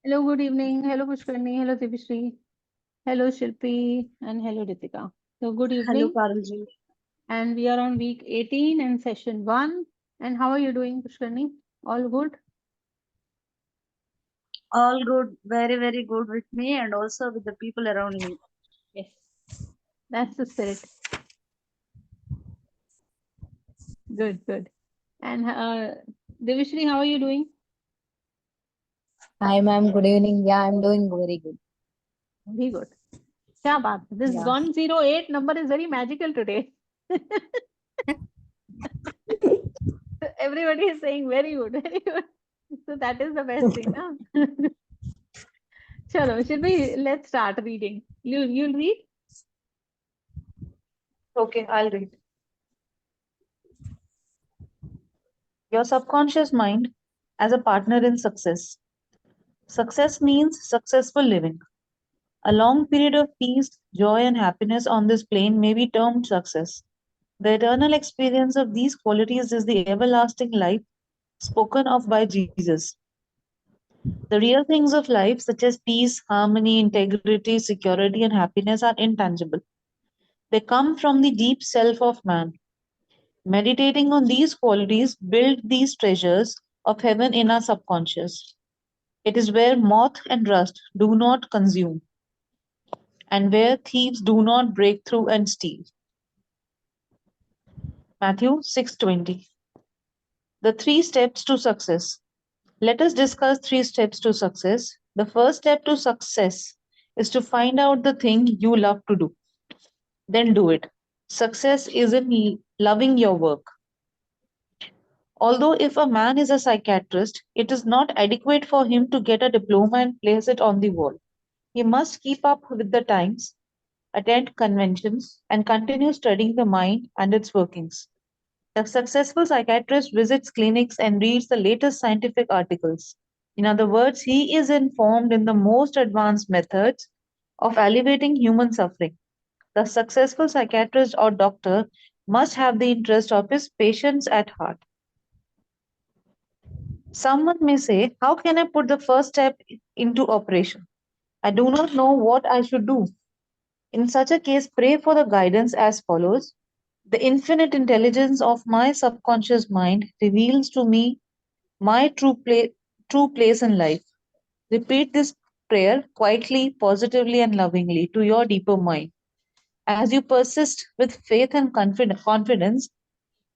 Hello, good evening. Hello, Pushkarni. Hello, Divishri. Hello, Shilpi. And hello, Ritika. So, good Hello, evening. Parulji. And we are on week 18 and session 1. And how are you doing, Pushkarni? All good? All good, very, very good with me and also with the people around me. Yes. That's the spirit. Good, good. And Divishri, how are you doing? Hi, ma'am. Good evening. Yeah, I'm doing very good. Very good. क्या बात है? This Yeah. 108 number is very magical today. Everybody is saying very good, very good. So that is the best thing, na? Chalo, let's start reading. You'll read? Okay, I'll read. Your subconscious mind as a partner in success. Success means successful living. A long period of peace, joy, and happiness on this plane may be termed success. The eternal experience of these qualities is the everlasting life spoken of by Jesus. The real things of life, such as peace, harmony, integrity, security, and happiness, are intangible. They come from the deep self of man. Meditating on these qualities build these treasures of heaven in our subconscious. It is where moth and rust do not consume, and where thieves do not break through and steal. Matthew 6:20. The three steps to success. Let us discuss three steps to success. The first step to success is to find out the thing you love to do. Then do it. Success isn't loving your work. Although if a man is a psychiatrist, it is not adequate for him to get a diploma and place it on the wall. He must keep up with the times, attend conventions, and continue studying the mind and its workings. The successful psychiatrist visits clinics and reads the latest scientific articles. In other words, he is informed in the most advanced methods of alleviating human suffering. The successful psychiatrist or doctor must have the interest of his patients at heart. Someone may say, how can I put the first step into operation? I do not know what I should do. In such a case, pray for the guidance as follows. The infinite intelligence of my subconscious mind reveals to me my true place in life. Repeat this prayer quietly, positively, and lovingly to your deeper mind. As you persist with faith and confidence,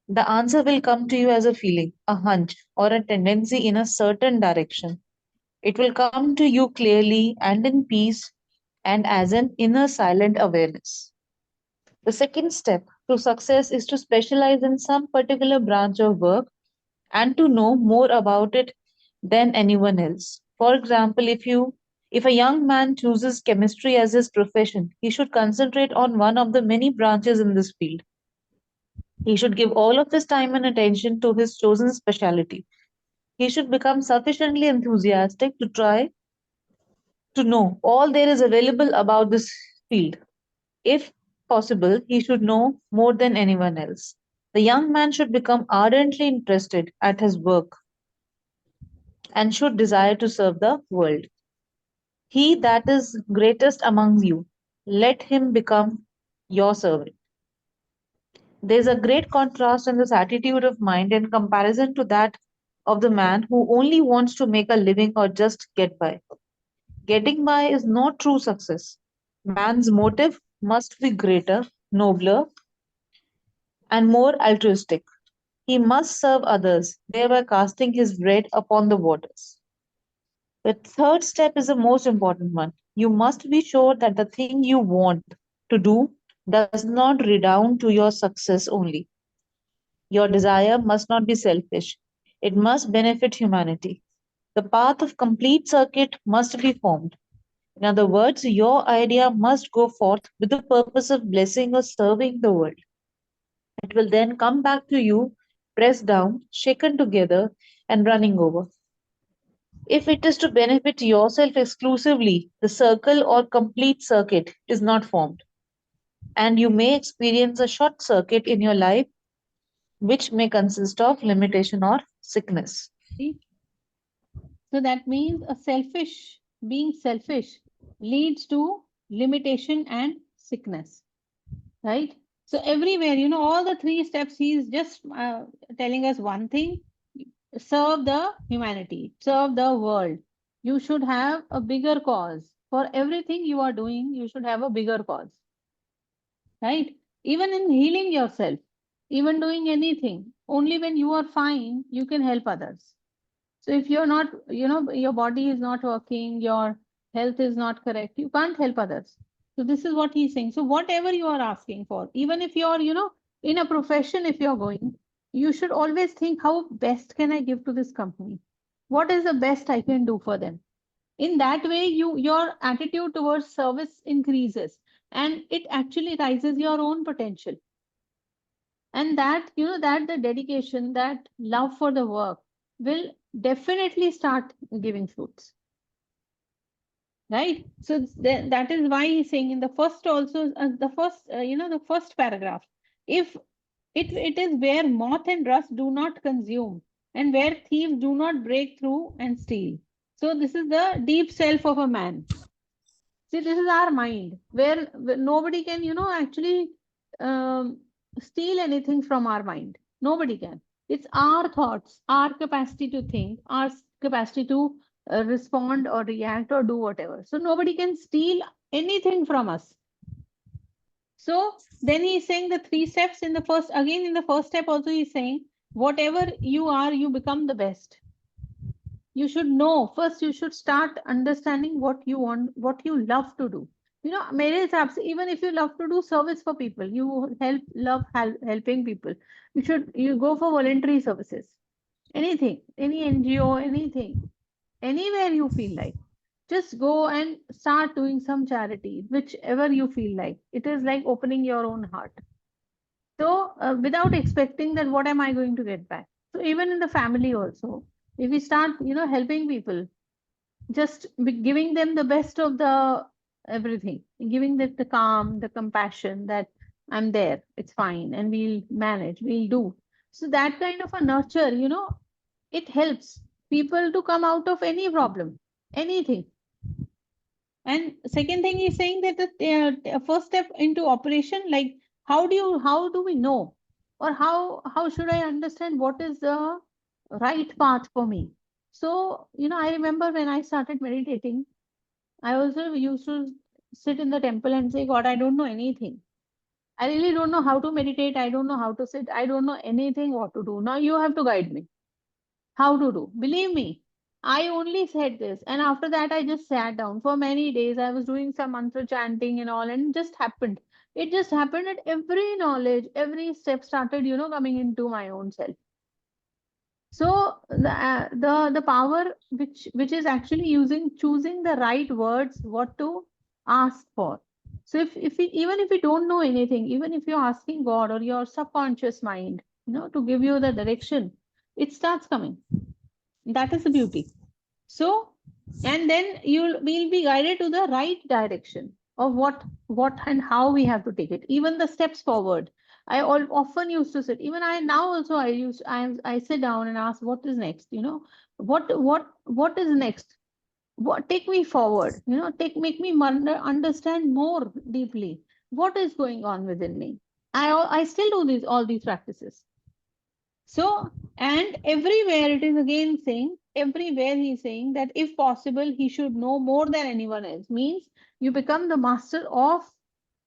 the answer will come to you as a feeling, a hunch, or a tendency in a certain direction. It will come to you clearly and in peace and as an inner silent awareness. The second step to success is to specialize in some particular branch of work and to know more about it than anyone else. For example, if a young man chooses chemistry as his profession, he should concentrate on one of the many branches in this field. He should give all of his time and attention to his chosen specialty. He should become sufficiently enthusiastic to try to know all there is available about this field. If possible, he should know more than anyone else. The young man should become ardently interested at his work and should desire to serve the world. He that is greatest among you, let him become your servant. There is a great contrast in this attitude of mind in comparison to that of the man who only wants to make a living or just get by. Getting by is not true success. Man's motive must be greater, nobler, and more altruistic. He must serve others, thereby casting his bread upon the waters. The third step is the most important one. You must be sure that the thing you want to do does not redound to your success only. Your desire must not be selfish, it must benefit humanity. The path of complete circuit must be formed. In other words, your idea must go forth with the purpose of blessing or serving the world. It will then come back to you, pressed down, shaken together, and running over. If it is to benefit yourself exclusively, the circle or complete circuit is not formed, and you may experience a short circuit in your life, which may consist of limitation or sickness. See? So that means being selfish leads to limitation and sickness, right? So everywhere, all the 3 steps, he's just telling us one thing: serve the humanity, serve the world. You should have a bigger cause. For everything you are doing, you should have a bigger cause, right? Even in healing yourself, even doing anything, only when you are fine, you can help others. So if you're not, your body is not working, your health is not correct, you can't help others. So this is what he's saying. So whatever you are asking for, even if you're, in a profession, if you're going, you should always think, how best can I give to this company? What is the best I can do for them? In that way, your attitude towards service increases, and it actually rises your own potential. And that, that the dedication, that love for the work will definitely start giving fruits, right? So that is why he's saying in the first also, the first paragraph, if it is where moth and rust do not consume, and where thieves do not break through and steal. So this is the deep self of a man. See, this is our mind, where nobody can, actually um, steal anything from our mind. Nobody can. It's our thoughts, our capacity to think, our capacity to respond or react or do whatever. So nobody can steal anything from us. So then he's saying the 3 steps in the first, again, in the first step also he's saying, whatever you are, you become the best. You should know first, you should start understanding what you want, what you love to do. मेरे हिसाब से, even if you love to do service for people, you love helping people, you go for voluntary services, anything, any NGO, anything, anywhere you feel like, just go and start doing some charity, whichever you feel like. It is like opening your own heart. So without expecting that what am I going to get back. So even in the family also, if we start, helping people, just giving them the best of the everything, giving them the calm, the compassion, that I'm there, it's fine, and we'll manage, we'll do. So that kind of a nurture, it helps people to come out of any problem, anything. And second thing is saying that the first step into operation, like how do we know, or how should I understand what is the right path for me? So, I remember when I started meditating, I also used to sit in the temple and say, God, I don't know anything. I really don't know how to meditate. I don't know how to sit. I don't know anything what to do. Now you have to guide me how to do. Believe me, I only said this. And after that, I just sat down for many days. I was doing some mantra chanting and all, and it just happened. It just happened that every knowledge, every step started, coming into my own self. So the power which is actually choosing the right words, what to ask for. So even if we don't know anything, even if you're asking God or your subconscious mind, to give you the direction, it starts coming. That is the beauty. So, and then we'll be guided to the right direction of what and how we have to take it. Even the steps forward. Often used to sit. Even I now also I sit down and ask, what is next? What is next? What take me forward? Make me understand more deeply what is going on within me. I still do all these practices. So, and everywhere it is again saying, everywhere he's saying that if possible, he should know more than anyone else. Means you become the master of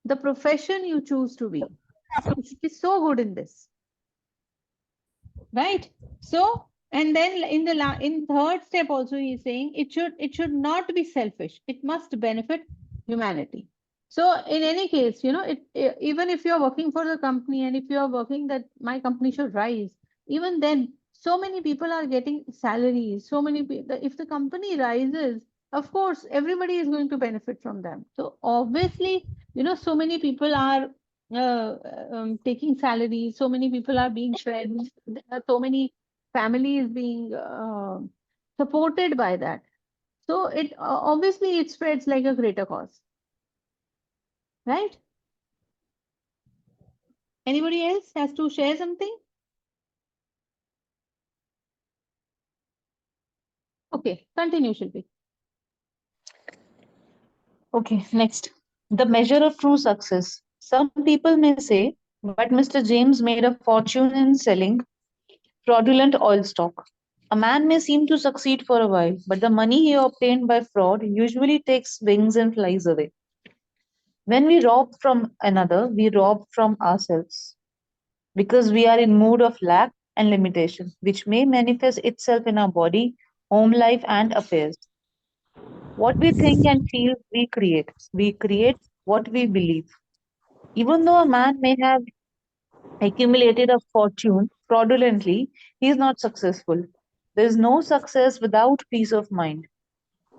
the profession you choose to be. You should be so good in this. Right? So, and then in third step also he's saying it should not be selfish. It must benefit humanity. So in any case, even if you're working for the company, and if you're working that my company should rise, even then, so many people are getting salaries. So many people, if the company rises, of course, everybody is going to benefit from them. So obviously, so many people are taking salaries. So many people are being fed. There are so many families being supported by that. So it obviously it spreads like a greater cause. Right? Anybody else has to share something? Okay. Okay, continue, Shilpi. Okay, next. The measure of true success. Some people may say, but Mr. James made a fortune in selling fraudulent oil stock. A man may seem to succeed for a while, but the money he obtained by fraud usually takes wings and flies away. When we rob from another, we rob from ourselves because we are in mood of lack and limitation, which may manifest itself in our body, home life, and affairs. What we think and feel, we create. We create what we believe. Even though a man may have accumulated a fortune fraudulently, he is not successful. There is no success without peace of mind.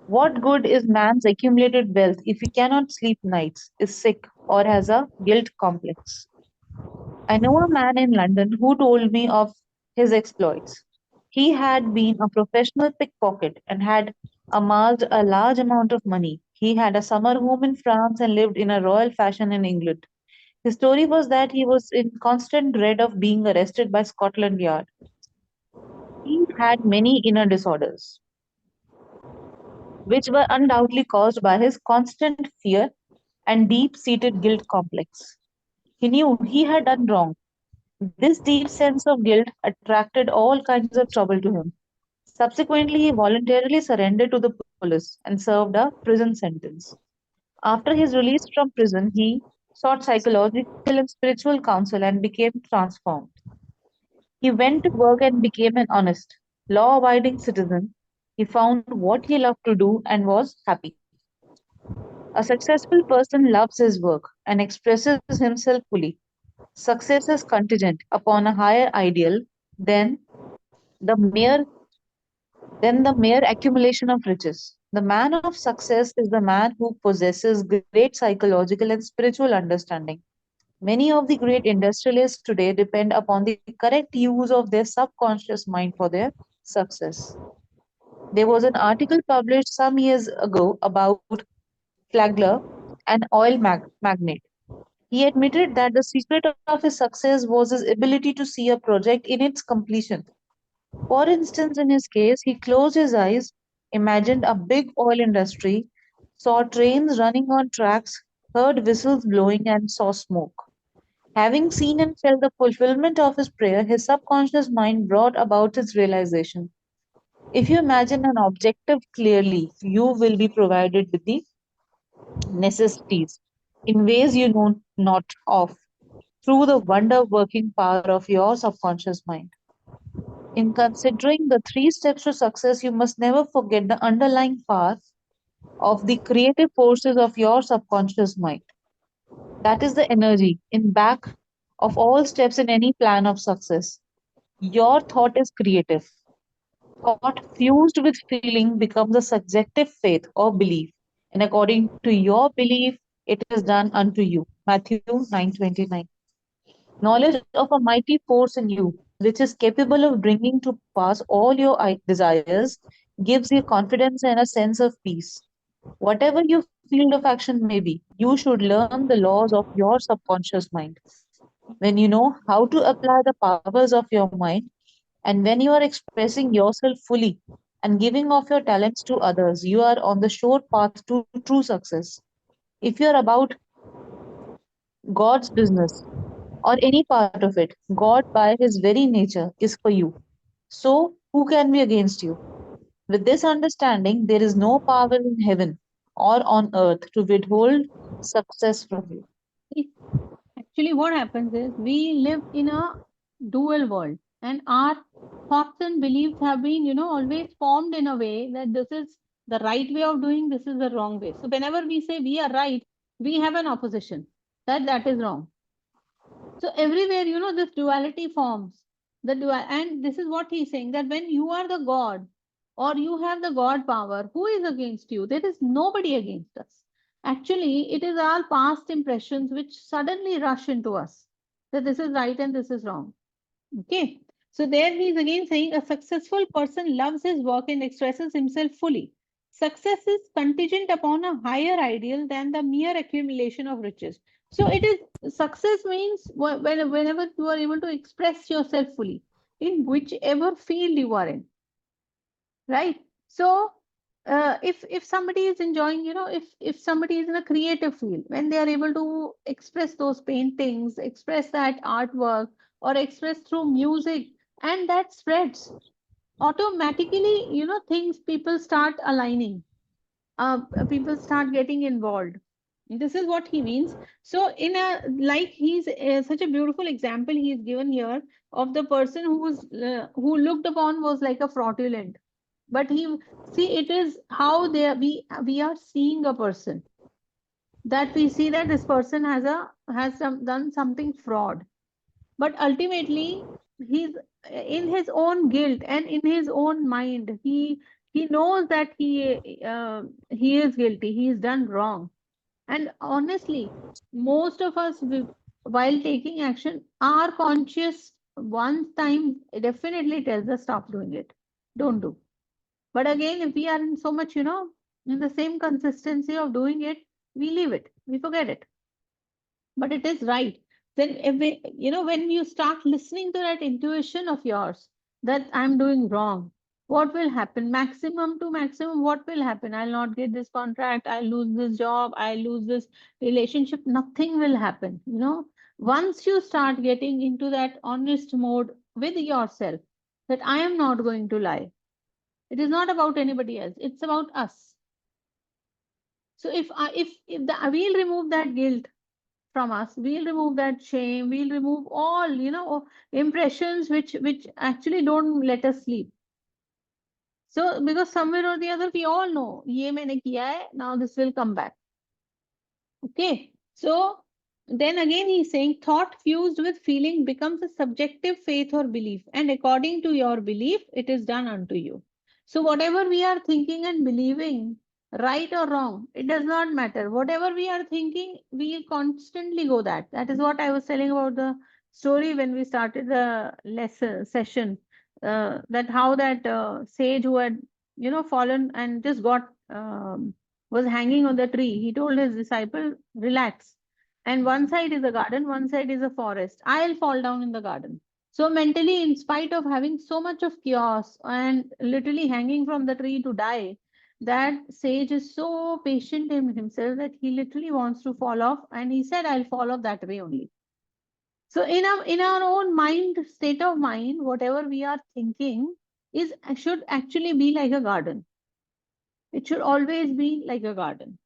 What good is man's accumulated wealth if he cannot sleep nights, is sick, or has a guilt complex? I know a man in London who told me of his exploits. He had been a professional pickpocket and had amassed a large amount of money. He had a summer home in France and lived in a royal fashion in England. His story was that he was in constant dread of being arrested by Scotland Yard. He had many inner disorders, which were undoubtedly caused by his constant fear and deep seated guilt complex. He knew he had done wrong. This deep sense of guilt attracted all kinds of trouble to him. Subsequently, he voluntarily surrendered to the police and served a prison sentence. After his release from prison, he sought psychological and spiritual counsel and became transformed. He went to work and became an honest, law abiding citizen. He found what he loved to do and was happy. A successful person loves his work and expresses himself fully. Success is contingent upon a higher ideal than the mere than the mere accumulation of riches. The man of success is the man who possesses great psychological and spiritual understanding. Many of the great industrialists today depend upon the correct use of their subconscious mind for their success. There was an article published some years ago about Flagler, an magnate. He admitted that the secret of his success was his ability to see a project in its completion. For instance, in his case, he closed his eyes, imagined a big oil industry, saw trains running on tracks, heard whistles blowing, and saw smoke. Having seen and felt the fulfillment of his prayer, his subconscious mind brought about its realization. If you imagine an objective clearly, you will be provided with the necessities in ways you know not of through the wonder working power of your subconscious mind. In considering the three steps to success, you must never forget the underlying power of the creative forces of your subconscious mind. That is the energy in back of all steps in any plan of success. Your thought is creative. Thought fused with feeling becomes a subjective faith or belief. And according to your belief, it is done unto you. Matthew 9:29. Knowledge of a mighty force in you, which is capable of bringing to pass all your desires, gives you confidence and a sense of peace. Whatever your field of action may be, you should learn the laws of your subconscious mind. When you know how to apply the powers of your mind, and when you are expressing yourself fully and giving of your talents to others, you are on the sure path to true success. If you are about God's business or any part of it, God, by his very nature, is for you. So, who can be against you? With this understanding, there is no power in heaven or on earth to withhold success from you. Actually, what happens is we live in a dual world, and our thoughts and beliefs have been, always formed in a way that this is the right way of doing, this is the wrong way. So whenever we say we are right, we have an opposition that is wrong. So everywhere, this duality forms. And this is what he's saying, that when you are the God or you have the God power, who is against you? There is nobody against us. Actually, it is our past impressions which suddenly rush into us that this is right and this is wrong. Okay. So there he is again saying a successful person loves his work and expresses himself fully. Success is contingent upon a higher ideal than the mere accumulation of riches. So it is success means whenever you are able to express yourself fully in whichever field you are in, right? So if somebody is enjoying, if somebody is in a creative field, when they are able to express those paintings, express that artwork, or express through music, and that spreads automatically, things, people start aligning, people start getting involved. This is what he means. So in a, like, he's such a beautiful example he is given here of the person who was who looked upon was like a fraudulent, but he, see, it is how we are seeing a person, that we see that this person done something fraud, but ultimately he's in his own guilt and in his own mind, he knows that he is guilty, he is done wrong. And honestly, most of us, while taking action, our conscious one time definitely tells us stop doing it, don't do. But again, if we are in so much, in the same consistency of doing it, we leave it, we forget it. But it is right. Then, if we, when you start listening to that intuition of yours, that I'm doing wrong, what will happen? Maximum to maximum, what will happen? I'll not get this contract, I'll lose this job, I'll lose this relationship. Nothing will happen. Once you start getting into that honest mode with yourself, that I am not going to lie. It is not about anybody else. It's about us. So if we'll remove that guilt from us, we'll remove that shame, we'll remove all, impressions which actually don't let us sleep. So because somewhere or the other we all know, ye maine kiya hai, now this will come back. Okay. So then again he's saying thought fused with feeling becomes a subjective faith or belief, and according to your belief, it is done unto you. So whatever we are thinking and believing, right or wrong, it does not matter. Whatever we are thinking, we constantly go that. That is what I was telling about the story when we started the lesson session. That how that sage who had, fallen and just got was hanging on the tree. He told his disciple, relax. And one side is a garden, one side is a forest. I'll fall down in the garden. So mentally, in spite of having so much of chaos and literally hanging from the tree to die, that sage is so patient in himself that he literally wants to fall off. And he said, I'll fall off that way only. So in our own mind, state of mind, whatever we are thinking should actually be like a garden. It should always be like a garden.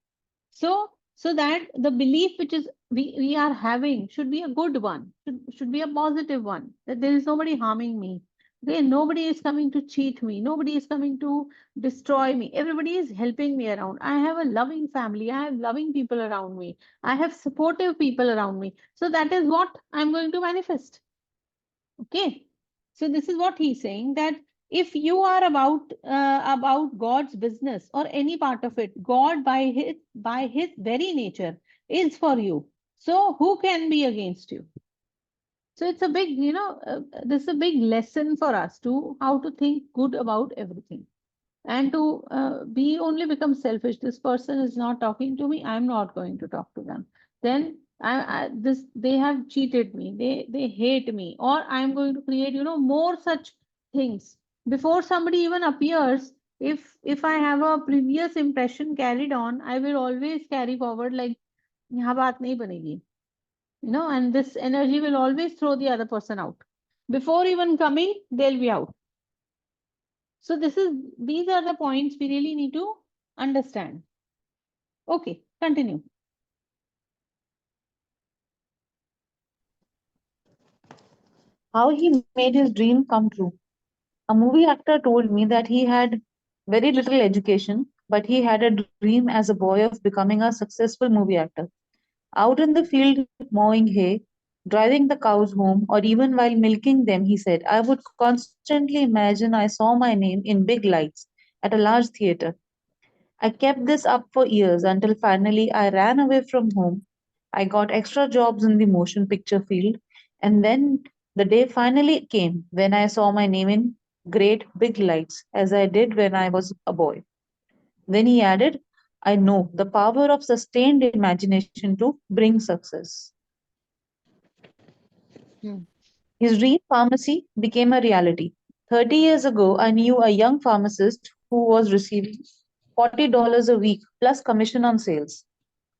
So that the belief which is we are having should be a good one, should be a positive one, that there is nobody harming me. Okay, nobody is coming to cheat me, nobody is coming to destroy me, everybody is helping me around. I have a loving family, I have loving people around me, I have supportive people around me. So that is what I'm going to manifest. Okay. So this is what he's saying, that if you are about God's business or any part of it, God by his very nature is for you. So who can be against you? So it's a big, this is a big lesson for us to how to think good about everything, and to be only become selfish. This person is not talking to me, I'm not going to talk to them. Then this, they have cheated me, they hate me, or I'm going to create, more such things before somebody even appears. If I have a previous impression carried on, I will always carry forward like यहाँ बात नहीं बनेगी, and this energy will always throw the other person out. Before even coming, they'll be out. So these are the points we really need to understand. Okay, continue. How he made his dream come true. A movie actor told me that he had very little education, but he had a dream as a boy of becoming a successful movie actor. Out in the field mowing hay, driving the cows home, or even while milking them, he said, I would constantly imagine I saw my name in big lights at a large theater. I kept this up for years until finally I ran away from home. I got extra jobs in the motion picture field, and then the day finally came when I saw my name in great big lights, as I did when I was a boy. Then he added, I know the power of sustained imagination to bring success. Hmm. His dream pharmacy became a reality. 30 years ago, I knew a young pharmacist who who was receiving $40 a week plus commission on sales.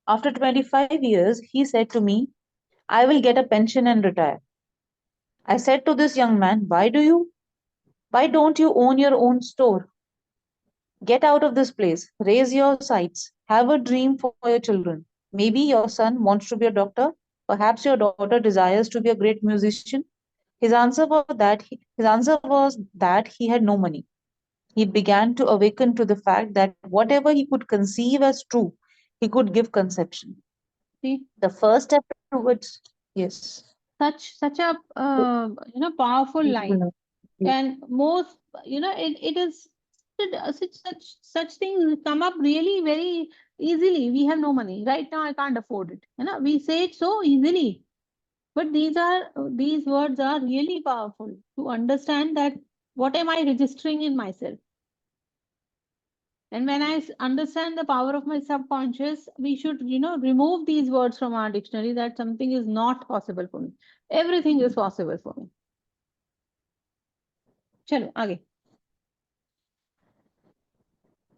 After 25 years, he said to me, I will get a pension and retire. I said to this young man, why don't you own your own store? Get out of this place, raise your sights, have a dream for your children. Maybe your son wants to be a doctor, perhaps your daughter desires to be a great musician. His answer was that he had no money. He began to awaken to the fact that whatever he could conceive as true, he could give conception. See, The first step towards yes. such a powerful line. And most, it is such things come up really very easily. We have no money right now, I can't afford it, we say it so easily, but these words are really powerful to understand that what am I registering in myself. And when I understand the power of my subconscious, we should remove these words from our dictionary, that something is not possible for me. Everything is possible for me. Chalo aage.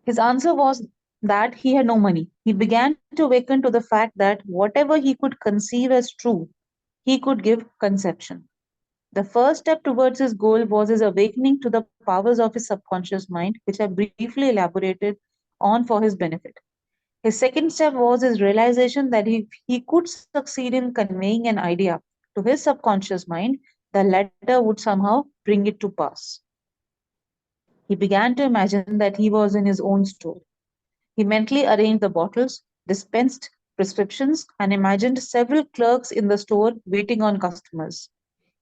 His answer was that he had no money. He began to awaken to the fact that whatever he could conceive as true, he could give conception. The first step towards his goal was his awakening to the powers of his subconscious mind, which I briefly elaborated on for his benefit. His second step was his realization that if he could succeed in conveying an idea to his subconscious mind, the latter would somehow bring it to pass. He began to imagine that he was in his own store. He mentally arranged the bottles, dispensed prescriptions, and imagined several clerks in the store waiting on customers.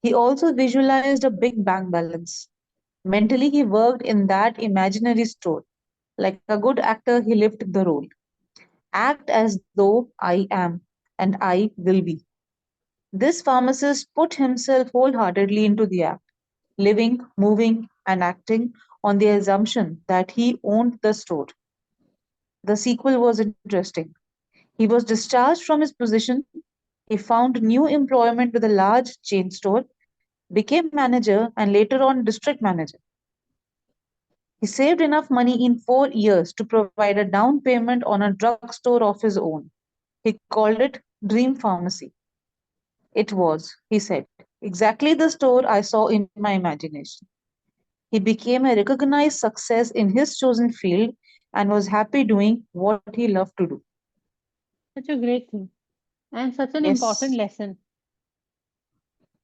He also visualized a big bank balance. Mentally, he worked in that imaginary store. Like a good actor, he lived the role. Act as though I am and I will be. This pharmacist put himself wholeheartedly into the act, living, moving, and acting on the assumption that he owned the store. The sequel was interesting. He was discharged from his position. He found new employment with a large chain store, became manager, and later on district manager. He saved enough money in 4 years to provide a down payment on a drugstore of his own. He called it Dream Pharmacy. It was, he said, exactly the store I saw in my imagination. He became a recognized success in his chosen field and was happy doing what he loved to do. Such a great thing and such an Yes. important lesson.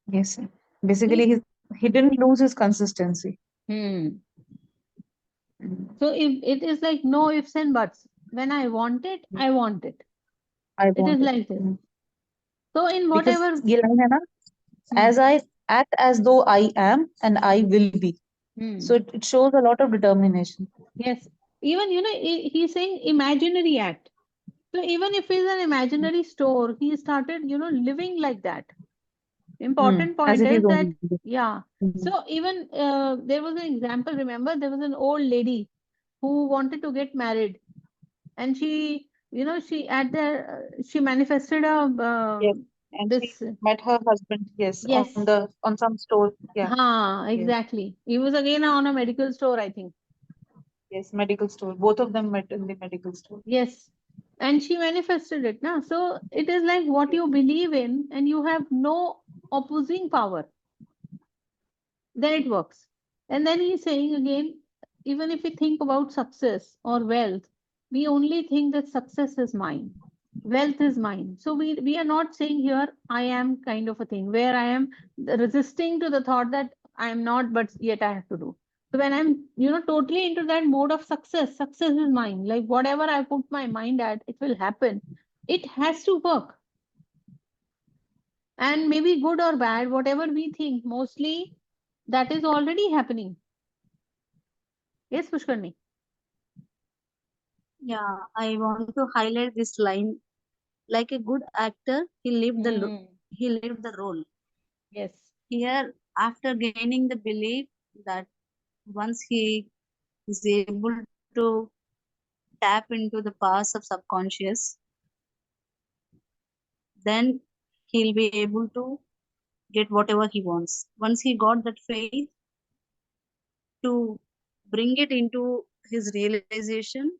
Yes. Basically, he didn't lose his consistency. So if it is like no ifs and buts, when I want it, I want it. I It is want it. like this. So in Because whatever, ये line है ना, as I act as though I am and I will be. So it shows a lot of determination. yes, even he's saying imaginary act. So even if it's an imaginary store, he started living like that. Important As point it is is that, only. yeah. So even there was an example, remember, there was an old lady who wanted to get married, and she, she manifested a Yes. And this, she met her husband, yes, yes, on some store. Yeah. Yes. exactly. He was again on a medical store, I think. Yes, medical store. Both of them met in the medical store. Yes. And she manifested it. Now, so it is like what you believe in, and you have no opposing power. Then it works. And then he's saying again, even if we think about success or wealth, we only think that success is mine, wealth is mine. So we are not saying here, I am kind of a thing, where I am resisting to the thought that I am not, but yet I have to do. So when I'm, totally into that mode of success, success is mine. Like whatever I put my mind at, it will happen. It has to work. And maybe good or bad, whatever we think, mostly that is already happening. Yes, Pushkarni. Yeah, I want to highlight this line. Like a good actor, he lived the role. Yes. Here, after gaining the belief that once he is able to tap into the powers of subconscious, then he'll be able to get whatever he wants. Once he got that faith to bring it into his realization,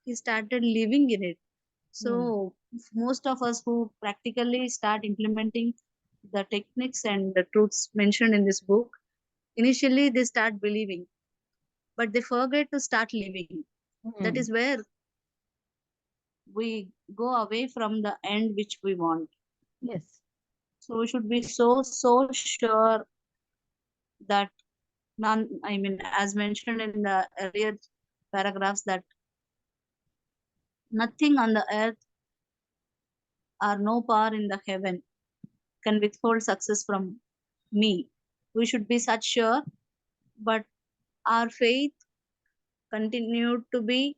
he started living in it. So most of us who practically start implementing the techniques and the truths mentioned in this book, initially they start believing, but they forget to start living. That is where we go away from the end which we want. Yes. So we should be so sure that none, I mean, as mentioned in the earlier paragraphs, that nothing on the earth or no power in the heaven can withhold success from me. We should be such sure, but our faith continued to be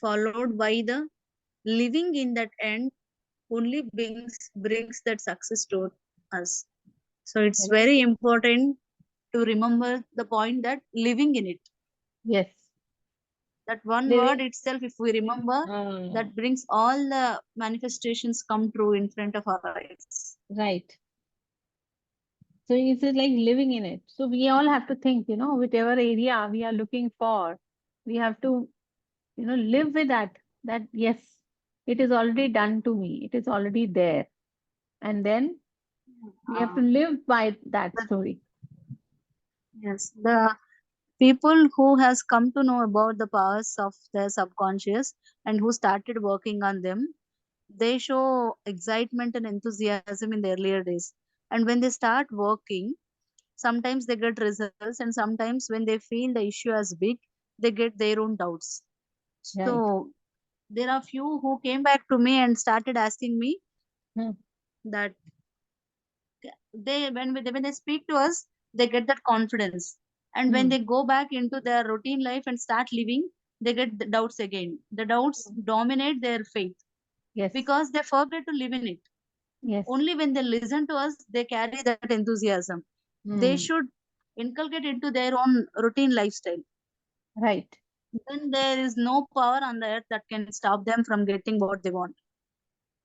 followed by the living in that end only brings that success to us. So it's Very very important to remember the point that living in it. Yes. That one Living- word itself, if we remember, that brings all the manifestations come true in front of our eyes. Right. So it's like living in it. So we all have to think, whichever area we are looking for, we have to, live with that yes, it is already done to me. It is already there. And then we have to live by that story. Yes, the people who has come to know about the powers of their subconscious and who started working on them, they show excitement and enthusiasm in the earlier days. And when they start working, sometimes they get results, and sometimes when they feel the issue as big, they get their own doubts. Right. So there are few who came back to me and started asking me Hmm. that when they speak to us, they get that confidence, and when Hmm. they go back into their routine life and start living, they get the doubts again. The doubts dominate their faith Yes. because they forget to live in it. Yes. Only when they listen to us, they carry that enthusiasm. They Hmm. should inculcate into their own routine lifestyle. Right. Then there is no power on the earth that can stop them from getting what they want.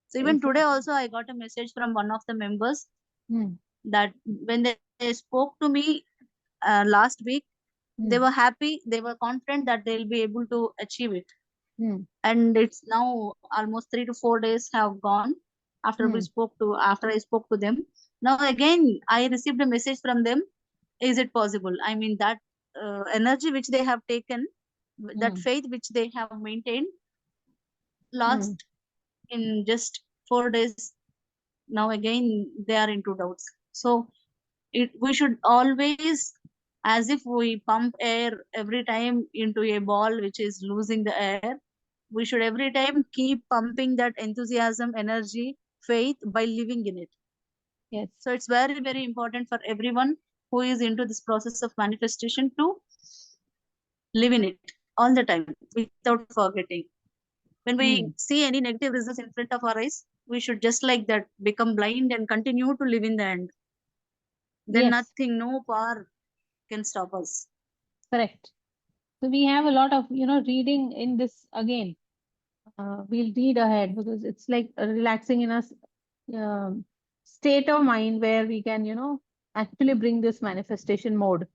So even today Exactly. also I got a message from one of the members Hmm. that when they spoke to me last week, they Hmm. were happy, they were confident that they'll be able to achieve it. Hmm. And it's now almost 3 to 4 days have gone after I spoke to them. Now again I received a message from them. Is it possible? I mean, that energy which they have taken, that faith which they have maintained, lost in just 4 days. Now again they are into doubts. So we should always, as if we pump air every time into a ball which is losing the air, we should every time keep pumping that enthusiasm, energy, faith by living in it. Yes. So it's very important for everyone who is into this process of manifestation to live in it all the time without forgetting. When we see any negative results in front of our eyes, we should just like that become blind and continue to live in the end. Then Yes. nothing, no power can stop us. Correct. So we have a lot of, reading in this again. We'll read ahead because it's like a relaxing in us state of mind where we can, actually bring this manifestation mode.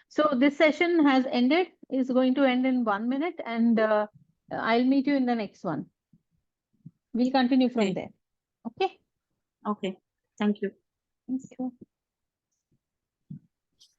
So this session has ended, is going to end in 1 minute, and I'll meet you in the next one. We'll continue from Okay. there. Okay. Okay. Thank you. Thank you.